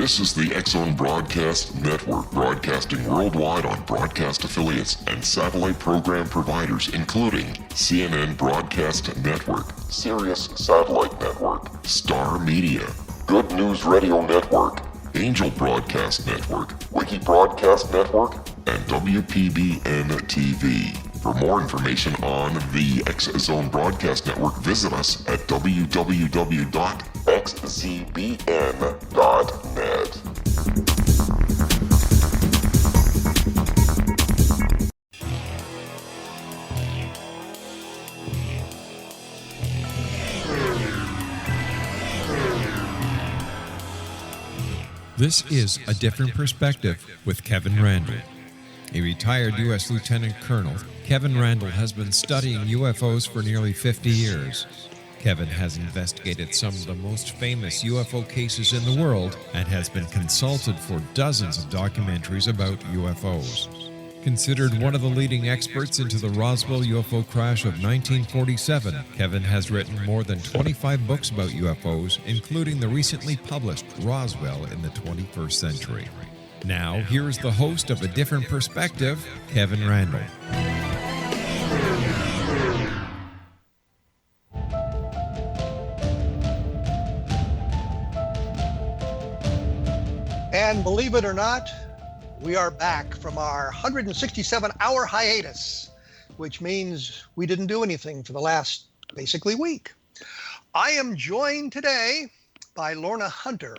This is the X-Zone Broadcast Network, broadcasting worldwide on broadcast affiliates and satellite program providers, including CNN Broadcast Network, Sirius Satellite Network, Star Media, Good News Radio Network, Angel Broadcast Network, Wiki Broadcast Network, and WPBN TV. For more information on the X-Zone Broadcast Network, visit us at www.xzbn.net. This is A Different Perspective with Kevin Randle. A retired U.S. Lieutenant Colonel, Kevin Randle has been studying UFOs for nearly 50 years. Kevin has investigated some of the most famous UFO cases in the world and has been consulted for dozens of documentaries about UFOs. Considered one of the leading experts into the Roswell UFO crash of 1947, Kevin has written more than 25 books about UFOs, including the recently published Roswell in the 21st Century. Now, here's the host of A Different Perspective, Kevin Randle. And believe it or not, we are back from our 167-hour hiatus, which means we didn't do anything for the last, basically, week. I am joined today by Lorna Hunter.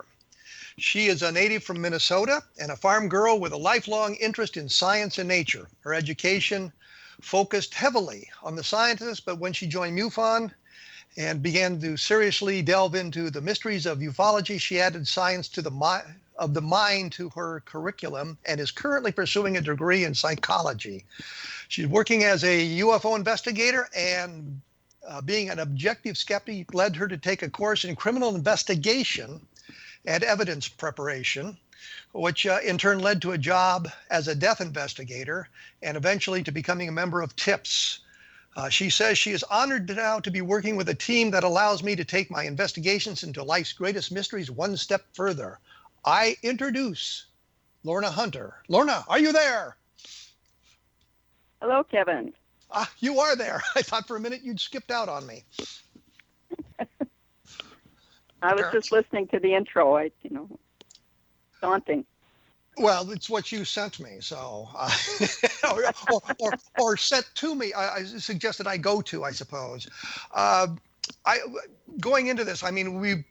She is a native from Minnesota and a farm girl with a lifelong interest in science and nature. Her education focused heavily on the scientists, but when she joined MUFON and began to seriously delve into the mysteries of ufology, she added science to the mind to her curriculum and is currently pursuing a degree in psychology. She's working as a UFO investigator, and being an objective skeptic led her to take a course in criminal investigation and evidence preparation, which in turn led to a job as a death investigator and eventually to becoming a member of TIPS. She says she is honored now to be working with a team that allows me to take my investigations into life's greatest mysteries one step further. I introduce Lorna Hunter. Lorna, are you there? Hello, Kevin. You are there. I thought for a minute you'd skipped out on me. I was just listening to the intro. Daunting. Well, it's what you sent me, so or sent to me. I suggested I go to, I suppose. Going into this, I mean, we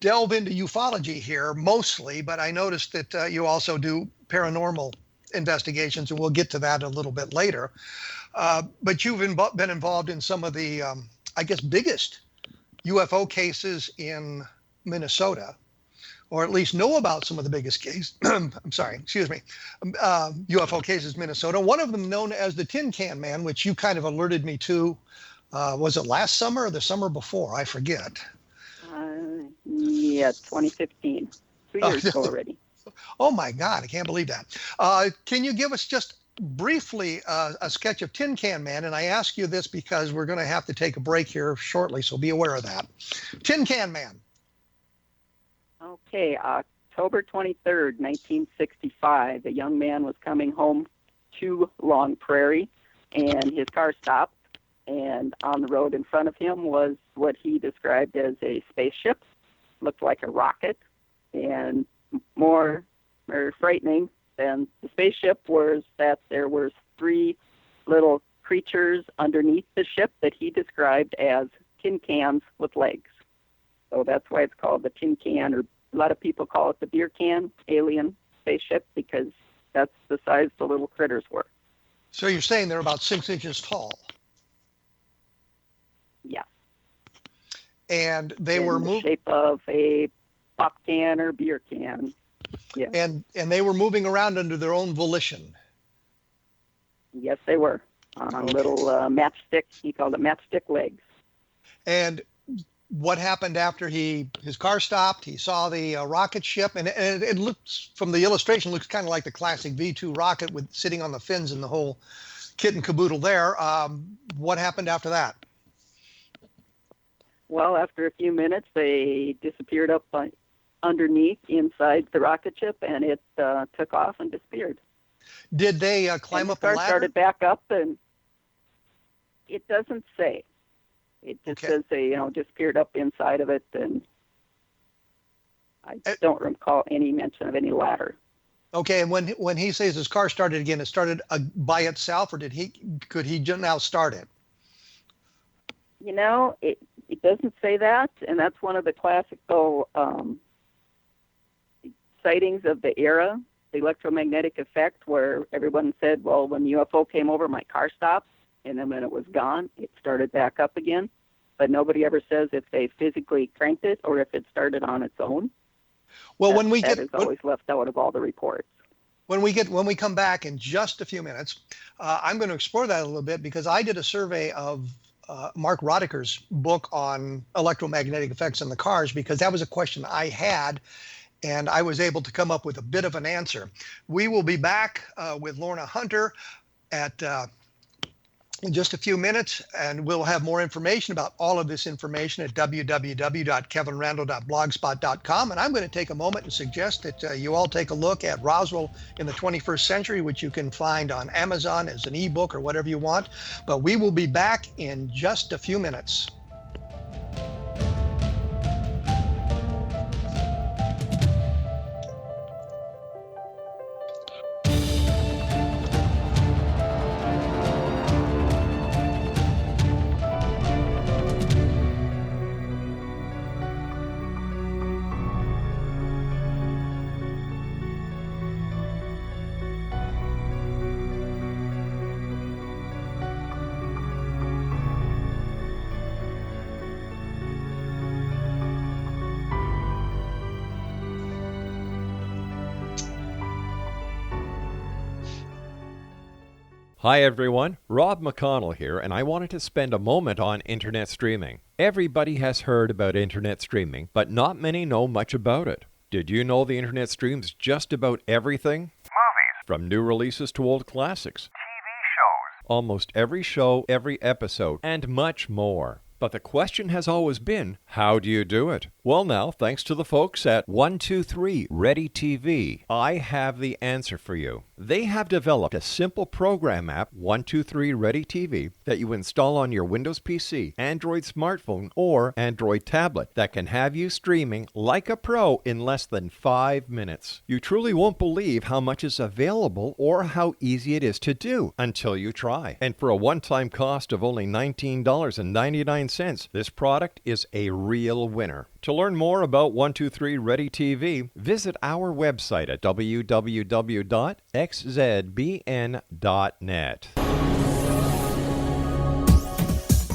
delve into ufology here mostly, but I noticed that you also do paranormal investigations, and we'll get to that a little bit later. But you've been involved in some of the, I guess, biggest UFO cases in Minnesota, or at least know about some of the biggest cases. UFO cases in Minnesota. One of them known as the Tin Can Man, which you kind of alerted me to. Was it last summer or the summer before? I forget. Yeah, 2015. 2 years ago already. Oh my God, I can't believe that. Can you give us just briefly a sketch of Tin Can Man? And I ask you this because we're going to have to take a break here shortly, so be aware of that. Tin Can Man. Okay, October 23rd, 1965, a young man was coming home to Long Prairie, and his car stopped, and on the road in front of him was what he described as a spaceship. Looked like a rocket, and more frightening than the spaceship was that there were three little creatures underneath the ship that he described as tin cans with legs. So that's why it's called the Tin Can, or a lot of people call it the beer can alien spaceship, because that's the size the little critters were. So you're saying they're about 6 inches tall? Yeah. And they were in the shape of a pop can or beer can. Yeah. And they were moving around under their own volition. Yes, they were on little matchstick. He called it matchstick legs. And what happened after his car stopped? He saw the rocket ship, and it looks, from the illustration, looks kind of like the classic V-2 rocket with sitting on the fins and the whole kit and caboodle there. What happened after that? Well, after a few minutes, they disappeared up underneath inside the rocket ship, and it took off and disappeared. Did they climb up the ladder? Started back up, and it doesn't say. It just says they, disappeared up inside of it, and I don't recall any mention of any ladder. Okay, and when he says his car started again, it started by itself, or could he just now start it? It doesn't say that, and that's one of the classical sightings of the era, the electromagnetic effect, where everyone said, well, when the UFO came over, my car stopped, and then when it was gone, it started back up again. But nobody ever says if they physically cranked it or if it started on its own. Well, that is always left out of all the reports. When we come back in just a few minutes, I'm going to explore that a little bit, because I did a survey of Mark Roddiker's book on electromagnetic effects in the cars, because that was a question I had, and I was able to come up with a bit of an answer. We will be back with Lorna Hunter in just a few minutes, and we'll have more information about all of this information at www.kevinrandle.blogspot.com. And I'm going to take a moment and suggest that you all take a look at Roswell in the 21st Century, which you can find on Amazon as an ebook or whatever you want. But we will be back in just a few minutes. Hi everyone, Rob McConnell here, and I wanted to spend a moment on internet streaming. Everybody has heard about internet streaming, but not many know much about it. Did you know the internet streams just about everything? Movies. From new releases to old classics. TV shows. Almost every show, every episode, and much more. But the question has always been, how do you do it? Well now, thanks to the folks at 123 Ready TV, I have the answer for you. They have developed a simple program app, 123 Ready TV, that you install on your Windows PC, Android smartphone, or Android tablet that can have you streaming like a pro in less than 5 minutes. You truly won't believe how much is available or how easy it is to do until you try. And for a one-time cost of only $19.99, this product is a real winner. To learn more about 123 Ready TV, visit our website at www.xzbn.net.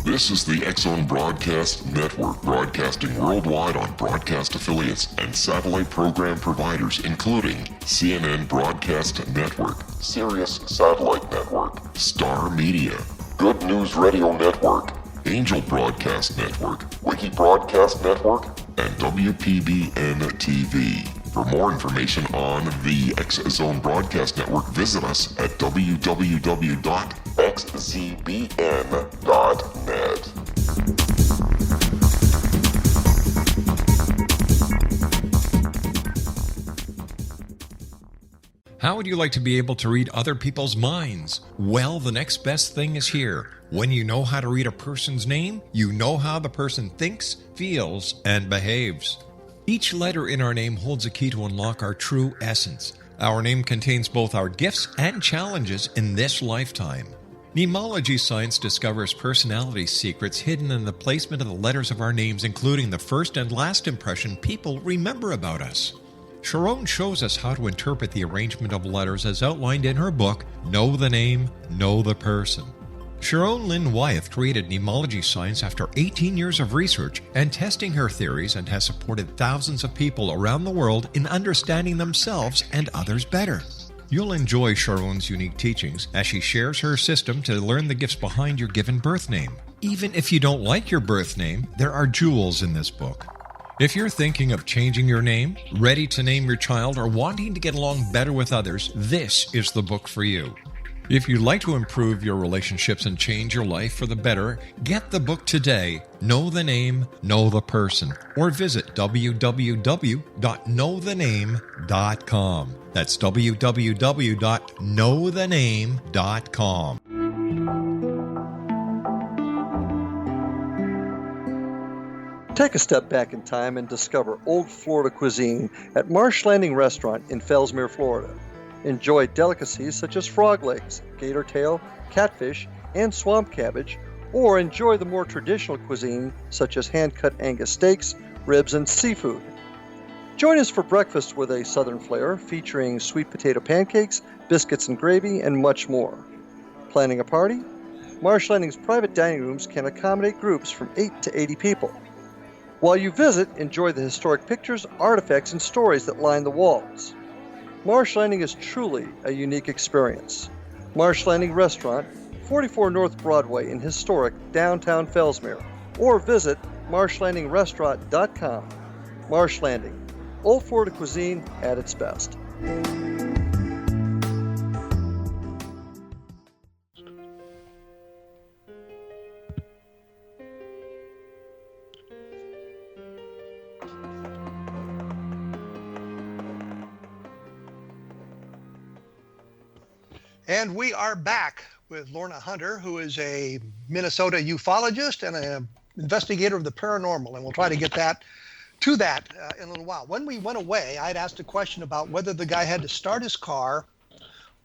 This is the X-Zone Broadcast Network, broadcasting worldwide on broadcast affiliates and satellite program providers, including CNN Broadcast Network, Sirius Satellite Network, Star Media, Good News Radio Network, Angel Broadcast Network, Wiki Broadcast Network, and WPBN TV. For more information on the X-Zone Broadcast Network, visit us at www.xzbn.net. How would you like to be able to read other people's minds? Well, the next best thing is here. When you know how to read a person's name, you know how the person thinks, feels, and behaves. Each letter in our name holds a key to unlock our true essence. Our name contains both our gifts and challenges in this lifetime. Mnemology science discovers personality secrets hidden in the placement of the letters of our names, including the first and last impression people remember about us. Sharon shows us how to interpret the arrangement of letters as outlined in her book, Know the Name, Know the Person. Sharon Lynn Wyeth created mnemology science after 18 years of research and testing her theories, and has supported thousands of people around the world in understanding themselves and others better. You'll enjoy Sharon's unique teachings as she shares her system to learn the gifts behind your given birth name. Even if you don't like your birth name, there are jewels in this book. If you're thinking of changing your name, ready to name your child, or wanting to get along better with others, this is the book for you. If you'd like to improve your relationships and change your life for the better, get the book today, Know the Name, Know the Person, or visit www.knowthename.com. That's www.knowthename.com. Take a step back in time and discover old Florida cuisine at Marsh Landing Restaurant in Fellsmere, Florida. Enjoy delicacies such as frog legs, gator tail, catfish, and swamp cabbage, or enjoy the more traditional cuisine such as hand-cut Angus steaks, ribs, and seafood. Join us for breakfast with a southern flair featuring sweet potato pancakes, biscuits and gravy, and much more. Planning a party? Marsh Landing's private dining rooms can accommodate groups from 8 to 80 people. While you visit, enjoy the historic pictures, artifacts, and stories that line the walls. Marsh Landing is truly a unique experience. Marsh Landing Restaurant, 44 North Broadway in historic downtown Fellsmere, or visit marshlandingrestaurant.com. Marsh Landing, old Florida cuisine at its best. And we are back with Lorna Hunter, who is a Minnesota ufologist and an investigator of the paranormal. And we'll try to get to that in a little while. When we went away, I'd asked a question about whether the guy had to start his car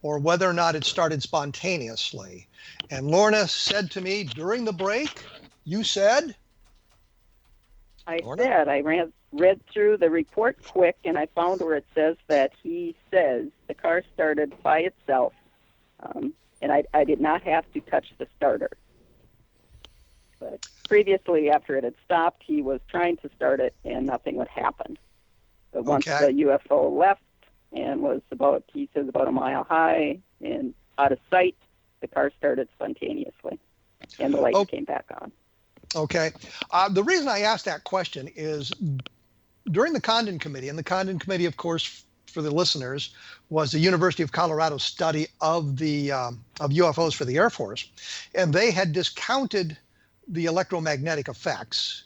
or whether or not it started spontaneously. And Lorna said to me during the break, you said? Lorna? I read through the report quick, and I found where it says that he says the car started by itself. And I did not have to touch the starter. But previously, after it had stopped, he was trying to start it, and nothing would happen. But once the UFO left and was about a mile high and out of sight, the car started spontaneously, and the lights came back on. Okay. The reason I asked that question is during the Condon Committee, and the Condon Committee, of course, for the listeners, was the University of Colorado study of the of UFOs for the Air Force, and they had discounted the electromagnetic effects.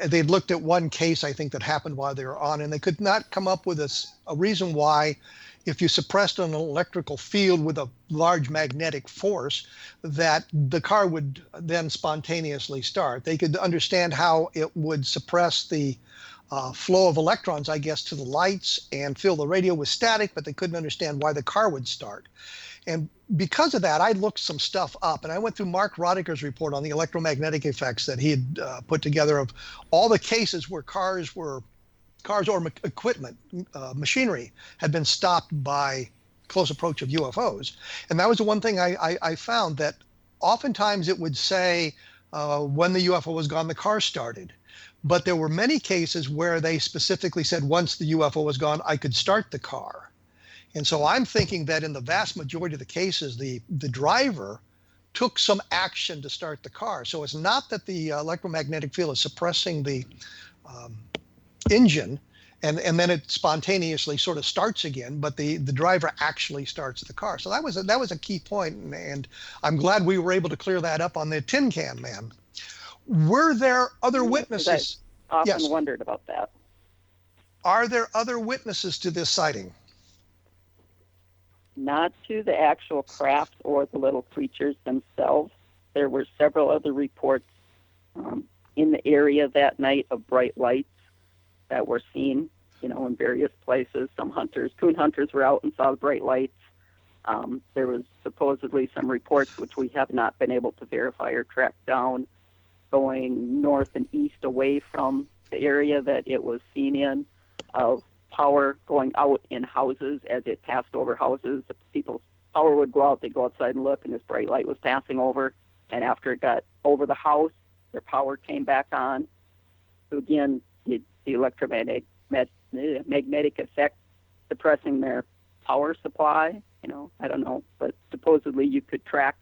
They'd looked at one case, I think, that happened while they were on, and they could not come up with a reason why, if you suppressed an electrical field with a large magnetic force, that the car would then spontaneously start. They could understand how it would suppress the flow of electrons, I guess, to the lights and fill the radio with static, but they couldn't understand why the car would start. And because of that, I looked some stuff up, and I went through Mark Rodiker's report on the electromagnetic effects that he had put together of all the cases where cars or equipment, machinery, had been stopped by close approach of UFOs. And that was the one thing I found, that oftentimes it would say when the UFO was gone, the car started. But there were many cases where they specifically said once the UFO was gone, I could start the car. And so I'm thinking that in the vast majority of the cases, the driver took some action to start the car. So it's not that the electromagnetic field is suppressing the engine and then it spontaneously sort of starts again, but the driver actually starts the car. So that was a key point, and I'm glad we were able to clear that up on the Tin Can Man. Were there other witnesses? I often wondered about that. Are there other witnesses to this sighting? Not to the actual craft or the little creatures themselves. There were several other reports in the area that night of bright lights that were seen, in various places. Some coon hunters were out and saw the bright lights. There was supposedly some reports, which we have not been able to verify or track down, going north and east away from the area that it was seen in, of power going out in houses as it passed over houses. People's power would go out, they'd go outside and look, and this bright light was passing over. And after it got over the house, their power came back on. So again, the electromagnetic effect suppressing their power supply. I don't know, but supposedly you could track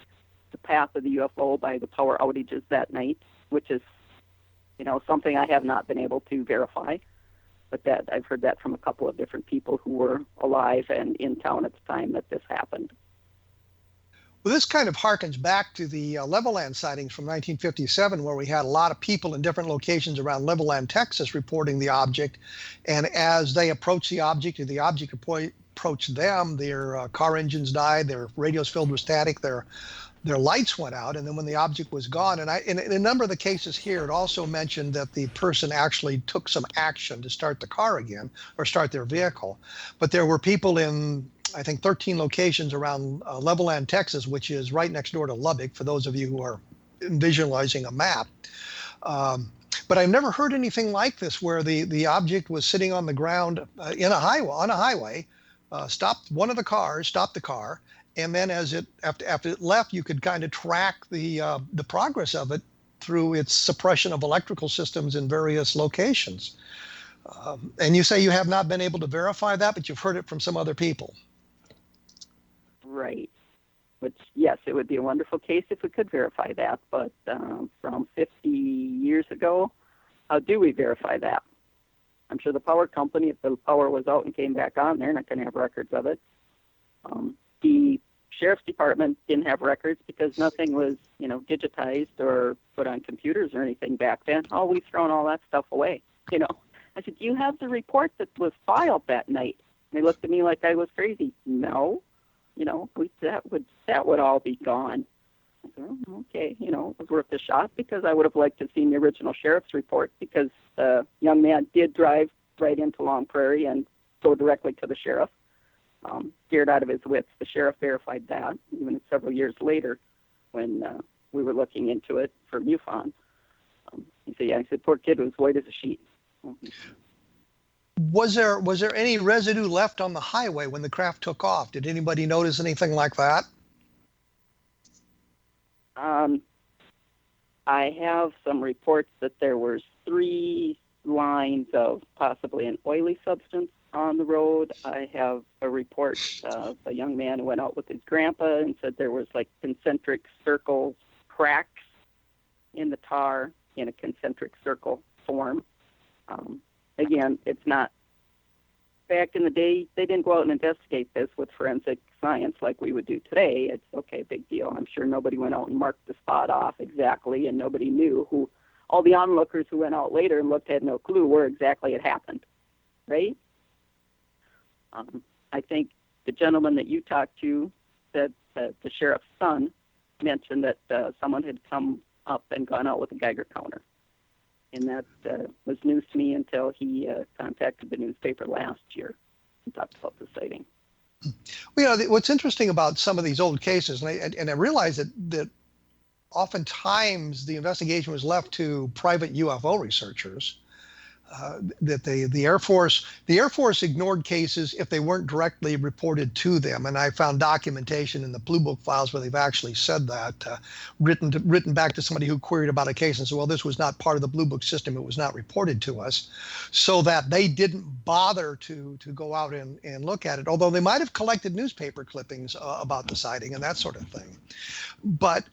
the path of the UFO by the power outages that night, which is, something I have not been able to verify. But that I've heard that from a couple of different people who were alive and in town at the time that this happened. Well, this kind of harkens back to the Levelland sightings from 1957, where we had a lot of people in different locations around Levelland, Texas, reporting the object. And as they approached the object, or the object approached them, their car engines died, their radios filled with static, their lights went out, and then when the object was gone, and in a number of the cases here, it also mentioned that the person actually took some action to start the car again or start their vehicle. But there were people in, I think, 13 locations around Levelland, Texas, which is right next door to Lubbock, for those of you who are visualizing a map. But I've never heard anything like this, where the object was sitting on the ground on a highway, stopped the car, and then after it left, you could kind of track the progress of it through its suppression of electrical systems in various locations. And you say you have not been able to verify that, but you've heard it from some other people. Right. Which, yes, it would be a wonderful case if we could verify that. But from 50 years ago, how do we verify that? I'm sure the power company, if the power was out and came back on, they're not going to have records of it. The sheriff's department didn't have records because nothing was, digitized or put on computers or anything back then. Oh, we've thrown all that stuff away. I said, do you have the report that was filed that night? And they looked at me like I was crazy. No. That would all be gone. I said, oh, okay, it was worth a shot, because I would have liked to have seen the original sheriff's report, because the young man did drive right into Long Prairie and go directly to the sheriff. Scared out of his wits. The sheriff verified that, even several years later when we were looking into it for MUFON. He said, I said, poor kid was white as a sheet. Was there any residue left on the highway when the craft took off? Did anybody notice anything like that? I have some reports that there were 3 lines of possibly an oily substance on the road. I have a report of a young man who went out with his grandpa and said there was like concentric circle cracks in the tar in a concentric circle form. Again, it's not, back in the day, they didn't go out and investigate this with forensic science like we would do today. It's okay, big deal. I'm sure nobody went out and marked the spot off exactly, and nobody knew who, all the onlookers who went out later and looked had no clue where exactly it happened, right? I think the gentleman that you talked to said that the sheriff's son mentioned that someone had come up and gone out with a Geiger counter. And that was news to me until he contacted the newspaper last year and talked about the sighting. Well, what's interesting about some of these old cases, and I realize that oftentimes the investigation was left to private UFO researchers. That the Air Force ignored cases if they weren't directly reported to them, and I found documentation in the Blue Book files where they've actually said that, written back to somebody who queried about a case and said, well, this was not part of the Blue Book system, it was not reported to us, so that they didn't bother to go out and look at it, although they might have collected newspaper clippings about the sighting and that sort of thing. But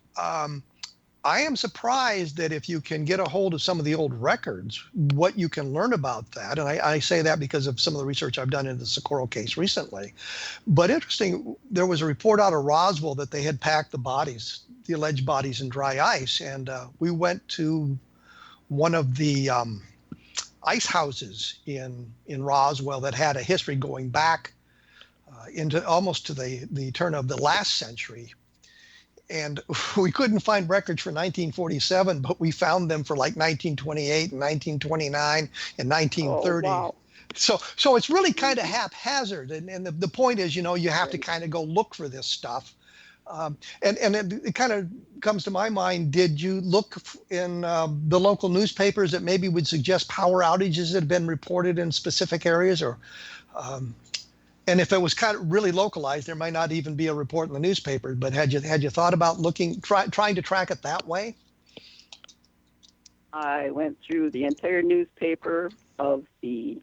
I am surprised that if you can get a hold of some of the old records, what you can learn about that. And I say that because of some of the research I've done into the Socorro case recently. But interesting, there was a report out of Roswell that they had packed the alleged bodies in dry ice. And we went to one of the ice houses in Roswell that had a history going back into almost to the turn of the last century. And we couldn't find records for 1947, but we found them for like 1928 and 1929 and 1930. Oh, wow. So it's really kind of haphazard. And the point is, you have to kind of go look for this stuff. And it kind of comes to my mind, did you look in the local newspapers that maybe would suggest power outages that have been reported in specific areas? Or and if it was kind of really localized, there might not even be a report in the newspaper. But had you thought about trying to track it that way? I went through the entire newspaper of the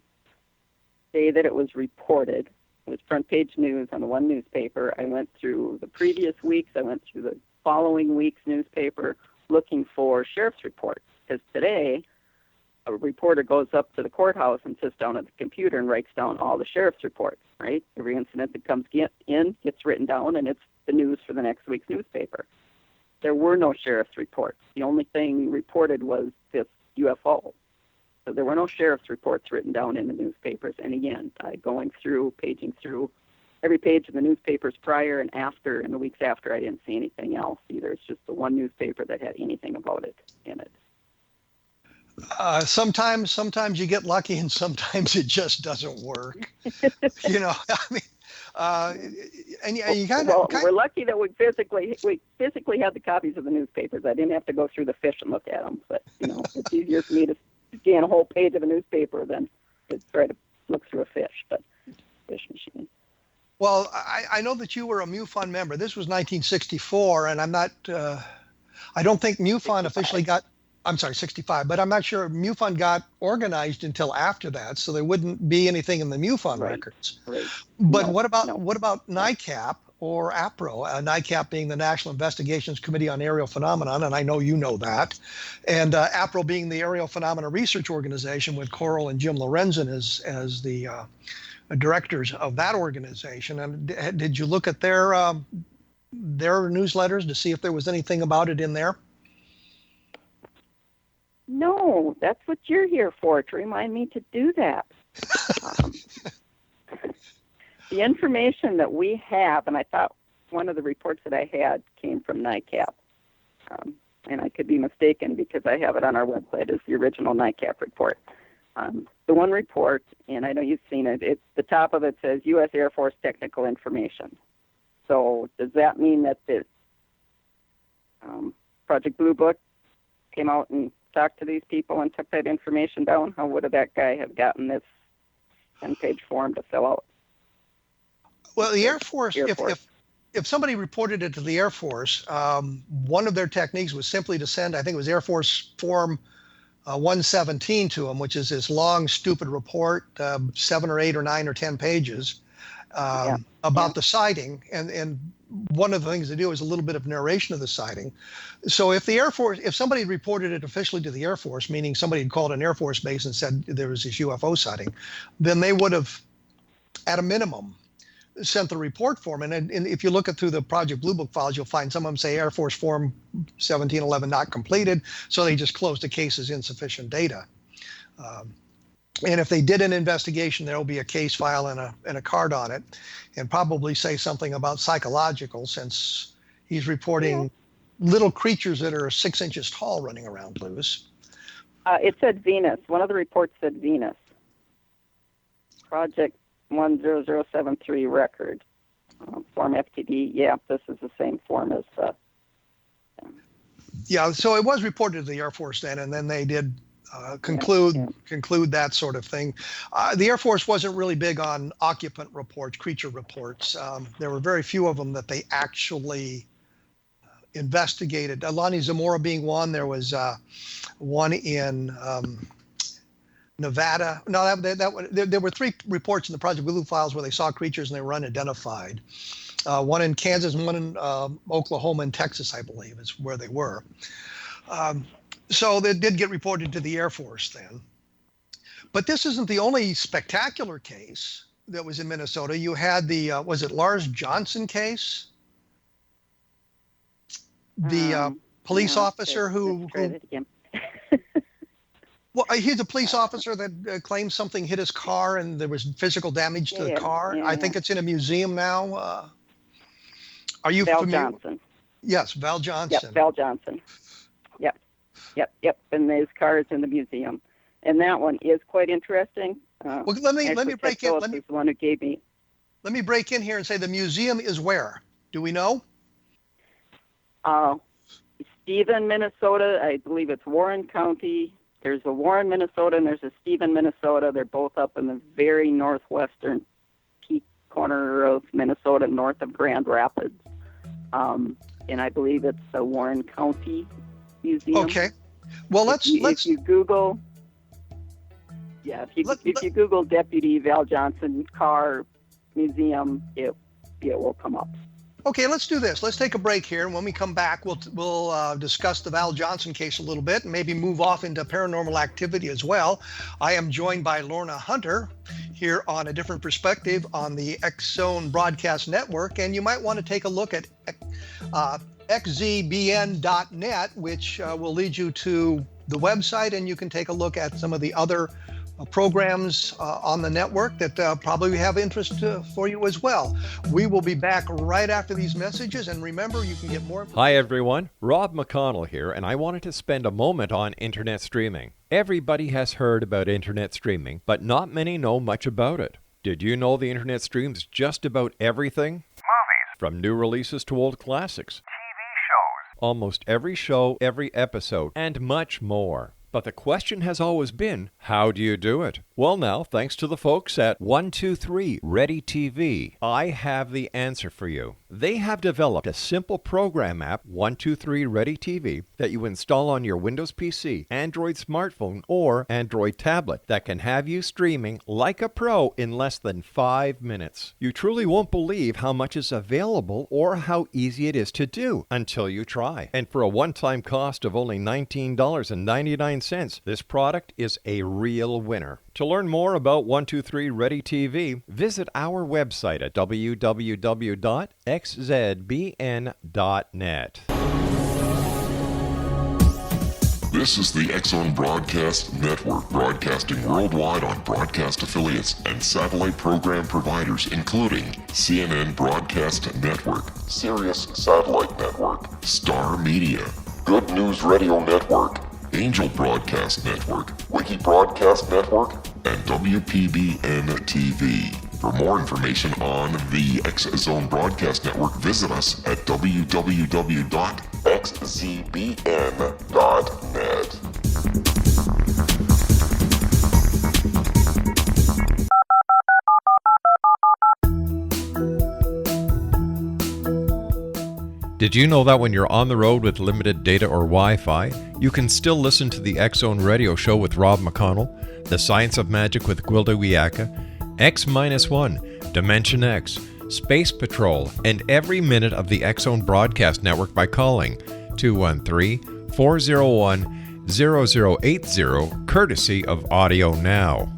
day that it was reported. It was front page news on the one newspaper. I went through the previous weeks. I went through the following week's newspaper looking for sheriff's reports. Because today, a reporter goes up to the courthouse and sits down at the computer and writes down all the sheriff's reports, right? Every incident that comes in gets written down, and it's the news for the next week's newspaper. There were no sheriff's reports. The only thing reported was this UFO. So there were no sheriff's reports written down in the newspapers. And again, paging through every page of the newspapers prior and after, and the weeks after, I didn't see anything else either. It's just the one newspaper that had anything about it in it. Sometimes you get lucky, and sometimes it just doesn't work. I mean, and you kind of. We're lucky that we physically had the copies of the newspapers. I didn't have to go through the fish and look at them. But it's easier for me to scan a whole page of a newspaper than to try to look through a fish. But fish machine. Well, I know that you were a MUFON member. This was 1964, and I'm not. I don't think MUFON 65. officially got. I'm sorry, 65, but I'm not sure MUFON got organized until after that, so there wouldn't be anything in the MUFON records. Right. But what about NICAP or APRO? NICAP being the National Investigations Committee on Aerial Phenomenon, and I know you know that, and APRO being the Aerial Phenomena Research Organization with Coral and Jim Lorenzen as the directors of that organization. And did you look at their newsletters to see if there was anything about it in there? No, that's what you're here for, to remind me to do that. The information that we have, and I thought one of the reports that I had came from NICAP, and I could be mistaken because I have it on our website as the original NICAP report. The one report, and I know you've seen it, it's the top of it says U.S. Air Force Technical Information. So does that mean that this Project Blue Book came out and talked to these people and took that information down? How would that guy have gotten this 10-page form to fill out? Well, the Air Force. If somebody reported it to the Air Force, one of their techniques was simply to send, I think it was Air Force Form 117 to them, which is this long, stupid report, 7 or 8 or 9 or 10 pages about the sighting. And one of the things they do is a little bit of narration of the sighting. So if the Air Force, if somebody reported it officially to the Air Force, meaning somebody had called an Air Force base and said there was this UFO sighting, then they would have, at a minimum, sent the report form. And if you look at through the Project Blue Book files, you'll find some of them say Air Force Form 1711 not completed, so they just closed the case as insufficient data. And if they did an investigation, there will be a case file and a card on it, and probably say something about psychological, since he's reporting little creatures that are 6 inches tall running around loose. It said Venus. One of the reports said Venus. Project 10073 record. Form FTD. Yeah, this is the same form as. Yeah, so it was reported to the Air Force then, and then they did conclude that sort of thing. The Air Force wasn't really big on occupant reports, creature reports. There were very few of them that they actually investigated. Lonnie Zamora being one. There was one in Nevada. No, there were 3 reports in the Project Blue files where they saw creatures and they were unidentified. One in Kansas and one in Oklahoma and Texas, I believe, is where they were. So they did get reported to the Air Force then. But this isn't the only spectacular case that was in Minnesota. You had the, was it Lars Johnson case? The police officer who well, he's a police officer that claims something hit his car and there was physical damage to the car. I think it's in a museum now. Are you familiar? Johnson. Yes, Val Johnson. Yep, Val Johnson. Yep. And his car is in the museum, and that one is quite interesting. Well, let me break in. He's the one who gave me. Let me break in here and say the museum is where? Do we know? Stephen, Minnesota. I believe it's Warren County. There's a Warren, Minnesota, and there's a Stephen, Minnesota. They're both up in the very northwestern peak corner of Minnesota, north of Grand Rapids. And I believe it's the Warren County Museum. Okay. Well, if you Google, if you Google Deputy Val Johnson car museum, it will come up. Okay, let's do this. Let's take a break here, and when we come back, we'll discuss the Val Johnson case a little bit, and maybe move off into paranormal activity as well. I am joined by Lorna Hunter here on A Different Perspective on the X-Zone Broadcast Network, and you might want to take a look at xzbn.net, which will lead you to the website, and you can take a look at some of the other programs on the network that probably have interest for you as well. We will be back right after these messages, and remember, you can get more information. Hi everyone, Rob McConnell here, and I wanted to spend a moment on internet streaming. Everybody has heard about internet streaming, but not many know much about it. Did you know the internet streams just about everything? Movies. From new releases to old classics. TV shows. Almost every show, every episode, and much more. But the question has always been, how do you do it? Well now, thanks to the folks at 123 Ready TV, I have the answer for you. They have developed a simple program app, 123 Ready TV, that you install on your Windows PC, Android smartphone, or Android tablet that can have you streaming like a pro in less than 5 minutes. You truly won't believe how much is available or how easy it is to do until you try. And for a one-time cost of only $19.99, this product is a real winner. To learn more about 123 Ready TV, visit our website at www.xzbn.net. This is the X-Zone Broadcast Network, broadcasting worldwide on broadcast affiliates and satellite program providers, including CNN Broadcast Network, Sirius Satellite Network, Star Media, Good News Radio Network, Angel Broadcast Network, Wiki Broadcast Network, and WPBN TV. For more information on the X-Zone Broadcast Network, visit us at www.xzbn.net. Did you know that when you're on the road with limited data or Wi-Fi, you can still listen to the X-Zone Radio Show with Rob McConnell, The Science of Magic with Gwilda Wiyaka, X-1, Dimension X, Space Patrol, and every minute of the X-Zone Broadcast Network by calling 213-401-0080, courtesy of Audio Now.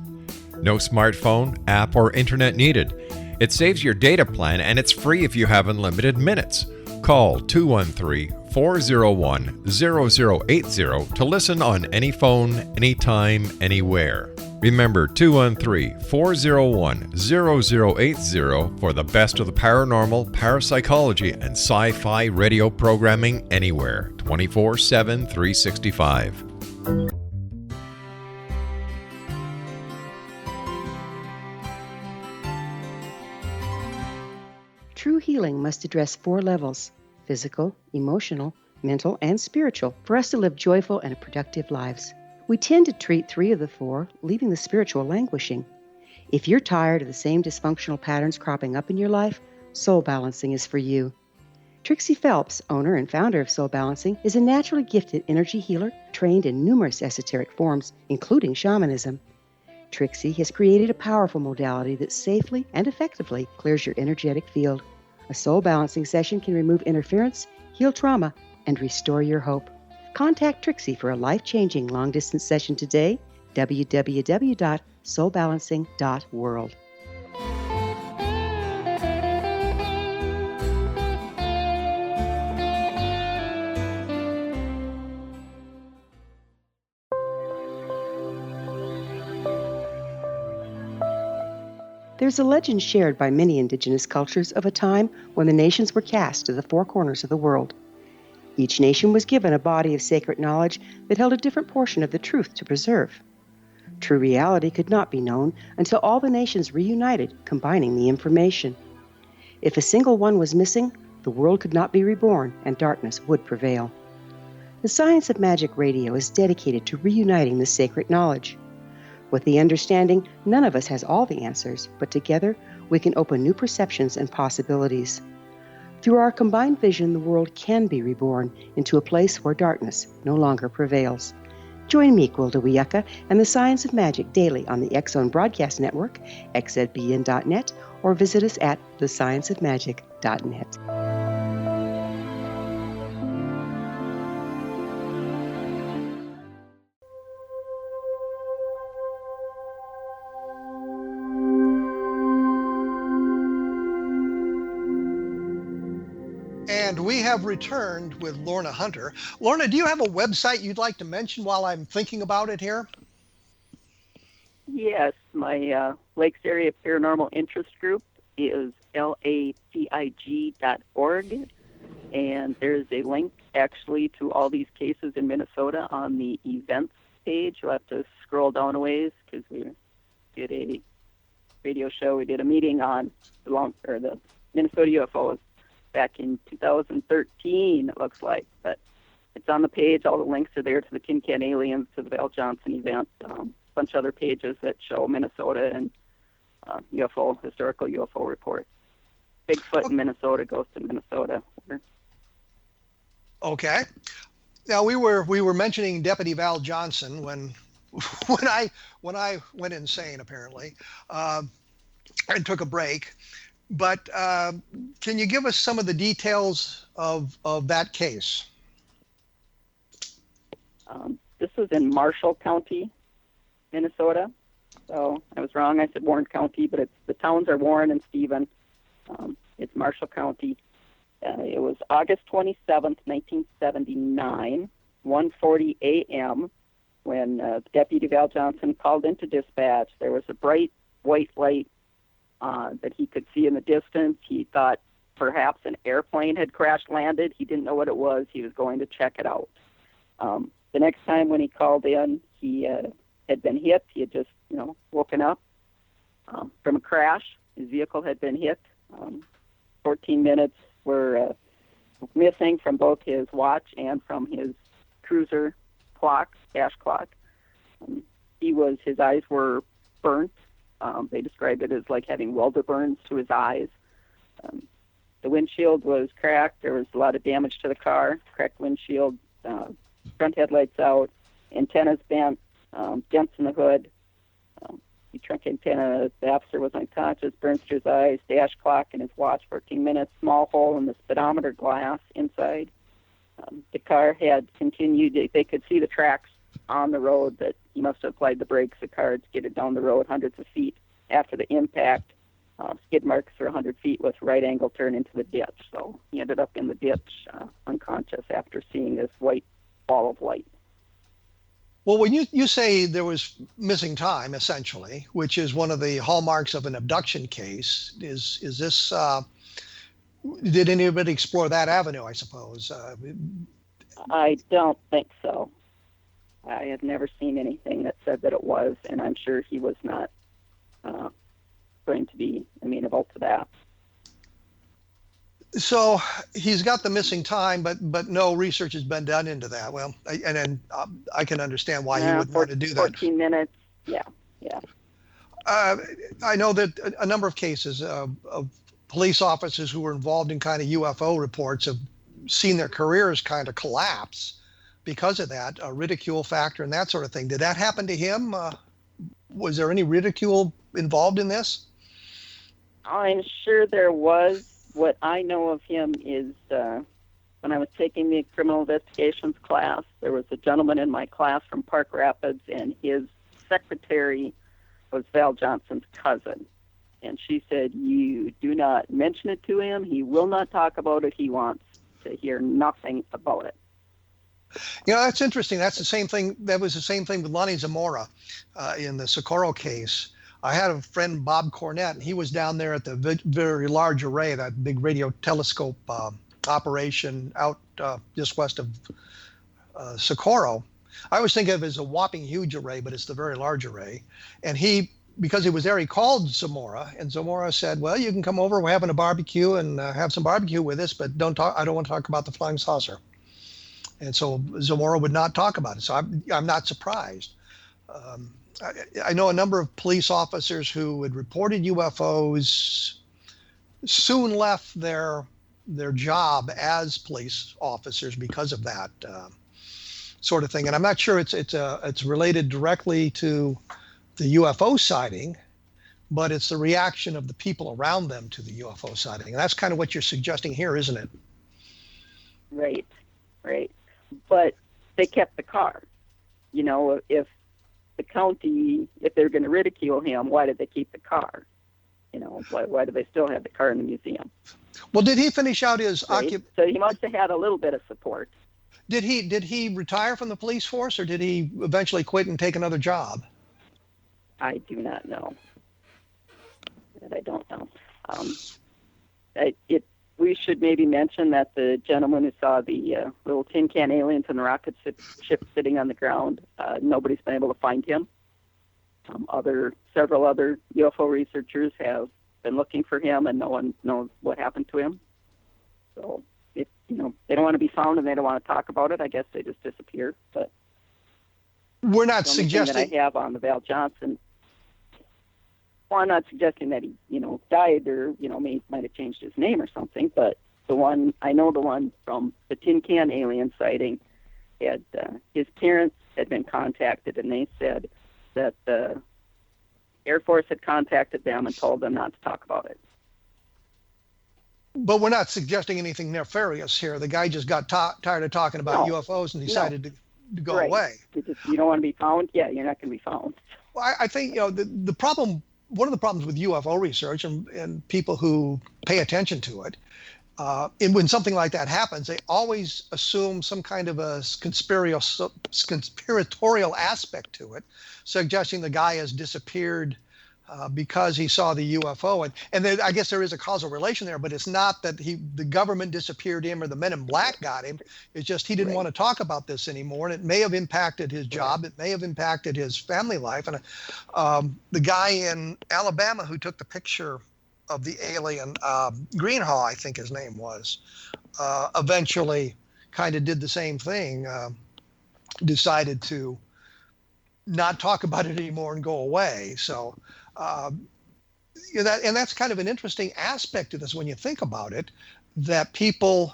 No smartphone, app, or internet needed. It saves your data plan, and it's free if you have unlimited minutes. Call 213-401-0080 to listen on any phone, anytime, anywhere. Remember 213-401-0080 for the best of the paranormal, parapsychology, and sci-fi radio programming anywhere, 24/7, 365. True healing must address 4 levels: physical, emotional, mental, and spiritual, for us to live joyful and productive lives. We tend to treat 3 of the 4, leaving the spiritual languishing. If you're tired of the same dysfunctional patterns cropping up in your life, Soul Balancing is for you. Trixie Phelps, owner and founder of Soul Balancing, is a naturally gifted energy healer trained in numerous esoteric forms, including shamanism. Trixie has created a powerful modality that safely and effectively clears your energetic field. A soul balancing session can remove interference, heal trauma, and restore your hope. Contact Trixie for a life-changing long-distance session today, www.soulbalancing.world. There's a legend shared by many indigenous cultures of a time when the nations were cast to the 4 corners of the world. Each nation was given a body of sacred knowledge that held a different portion of the truth to preserve. True reality could not be known until all the nations reunited, combining the information. If a single one was missing, the world could not be reborn and darkness would prevail. The Science of Magic Radio is dedicated to reuniting the sacred knowledge. With the understanding, none of us has all the answers, but together we can open new perceptions and possibilities. Through our combined vision, the world can be reborn into a place where darkness no longer prevails. Join me, Gwilda Wiyaka, and the Science of Magic daily on the X-Zone Broadcast Network, xzbn.net, or visit us at thescienceofmagic.net. And we have returned with Lorna Hunter. Lorna, do you have a website you'd like to mention while I'm thinking about it here? Yes, my Lakes Area Paranormal Interest Group is lacig.org, and there's a link actually to all these cases in Minnesota on the events page. You'll have to scroll down a ways because we did a radio show. We did a meeting on the Minnesota UFOs back in 2013, it looks like. But it's on the page. All the links are there to the Tin Can Aliens, to the Val Johnson event, a bunch of other pages that show Minnesota and historical UFO reports. Bigfoot in Minnesota, Ghost in Minnesota. Okay. Now we were mentioning Deputy Val Johnson when I went insane apparently, and took a break. But can you give us some of the details of that case? This was in Marshall County, Minnesota. So I was wrong. I said Warren County, but the towns are Warren and Stephen. It's Marshall County. It was August 27th, 1979, 1:40 a.m. when Deputy Val Johnson called into dispatch. There was a bright white light that he could see in the distance. He thought perhaps an airplane had crash landed. He didn't know what it was. He was going to check it out. The next time when he called in, he had been hit. He had just, woken up from a crash. His vehicle had been hit. 14 minutes were missing from both his watch and from his cruiser clock, dash clock. His eyes were burnt. They described it as like having welder burns to his eyes. The windshield was cracked. There was a lot of damage to the car. Cracked windshield, front headlights out, antennas bent, dents in the hood. The trunk antenna, the officer was unconscious, burns to his eyes, dash clock in his watch, 14 minutes, small hole in the speedometer glass inside. The car had continued, they could see the tracks on the road that he must have applied the brakes. The car had skidded down the road hundreds of feet after the impact. Skid marks for 100 feet with right angle turn into the ditch. So he ended up in the ditch unconscious after seeing this white ball of light. Well, when you say there was missing time, essentially, which is one of the hallmarks of an abduction case, is this? Did anybody explore that avenue? I suppose. I don't think so. I had never seen anything that said that it was, and I'm sure he was not going to be amenable to that. So he's got the missing time, but no research has been done into that. Well, I can understand why he would want to do that. 14 minutes, yeah. I know that a number of cases of police officers who were involved in kind of UFO reports have seen their careers kind of collapse because of that, a ridicule factor and that sort of thing. Did that happen to him? Was there any ridicule involved in this? I'm sure there was. What I know of him is when I was taking the criminal investigations class, there was a gentleman in my class from Park Rapids, and his secretary was Val Johnson's cousin. And she said, "You do not mention it to him. He will not talk about it. He wants to hear nothing about it." That's interesting. That's the same thing. That was the same thing with Lonnie Zamora in the Socorro case. I had a friend, Bob Cornett, and he was down there at the Very Large Array, that big radio telescope operation out just west of Socorro. I always think of it as a whopping huge array, but it's the Very Large Array. And because he was there, he called Zamora, and Zamora said, "Well, you can come over. We're having a barbecue and have some barbecue with us, but I don't want to talk about the flying saucer." And so Zamora would not talk about it. So I'm not surprised. I know a number of police officers who had reported UFOs soon left their job as police officers because of that sort of thing. And I'm not sure it's related directly to the UFO sighting, but it's the reaction of the people around them to the UFO sighting. And that's kind of what you're suggesting here, isn't it? Right. But they kept the car. If the county, if they're going to ridicule him, why did they keep the car? Why do they still have the car in the museum? Well, did he finish out his right? So he must have had a little bit of support. Did he retire from the police force, or did he eventually quit and take another job? I do not know. That I don't know. We should maybe mention that the gentleman who saw the little tin can aliens and the rocket ship sitting on the ground, nobody's been able to find him. Several other UFO researchers have been looking for him, and no one knows what happened to him. So, if they don't want to be found and they don't want to talk about it, I guess they just disappear. But we're not the only suggesting thing that I have on the Val Johnson. Well, I'm not suggesting that he, died or, might have changed his name or something, but the one from the tin can alien sighting had, his parents had been contacted, and they said that the Air Force had contacted them and told them not to talk about it. But we're not suggesting anything nefarious here. The guy just got tired of talking about UFOs and decided to go away. You don't want to be found? Yeah, you're not going to be found. Well, I think, the problem, one of the problems with UFO research and people who pay attention to it, and when something like that happens, they always assume some kind of a conspiratorial aspect to it, suggesting the guy has disappeared because he saw the UFO. And then I guess there is a causal relation there, but it's not that the government disappeared him or the men in black got him. It's just he didn't want to talk about this anymore, and it may have impacted his job. It may have impacted his family life. And the guy in Alabama who took the picture of the alien, Greenhaw, I think his name was, eventually kind of did the same thing, decided to not talk about it anymore and go away. So, that's kind of an interesting aspect of this when you think about it, that people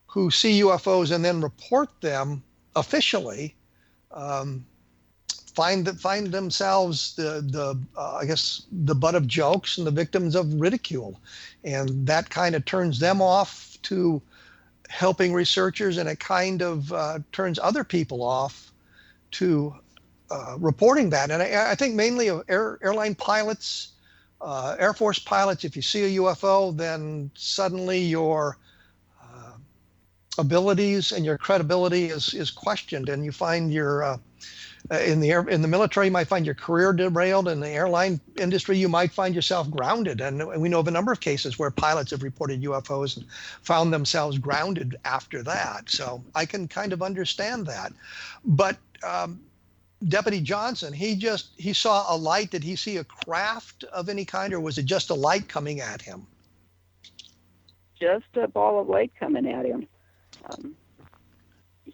who see UFOs and then report them officially find themselves I guess the butt of jokes and the victims of ridicule, and that kind of turns them off to helping researchers, and it kind of turns other people off to reporting that. And I think mainly of airline pilots, Air Force pilots. If you see a UFO, then suddenly your abilities and your credibility is questioned, and you find your in the military, you might find your career derailed. In the airline industry, you might find yourself grounded. And we know of a number of cases where pilots have reported UFOs and found themselves grounded after that. So I can kind of understand that. But Deputy Johnson, he saw a light. Did he see a craft of any kind, or was it just a light coming at him? Just a ball of light coming at him.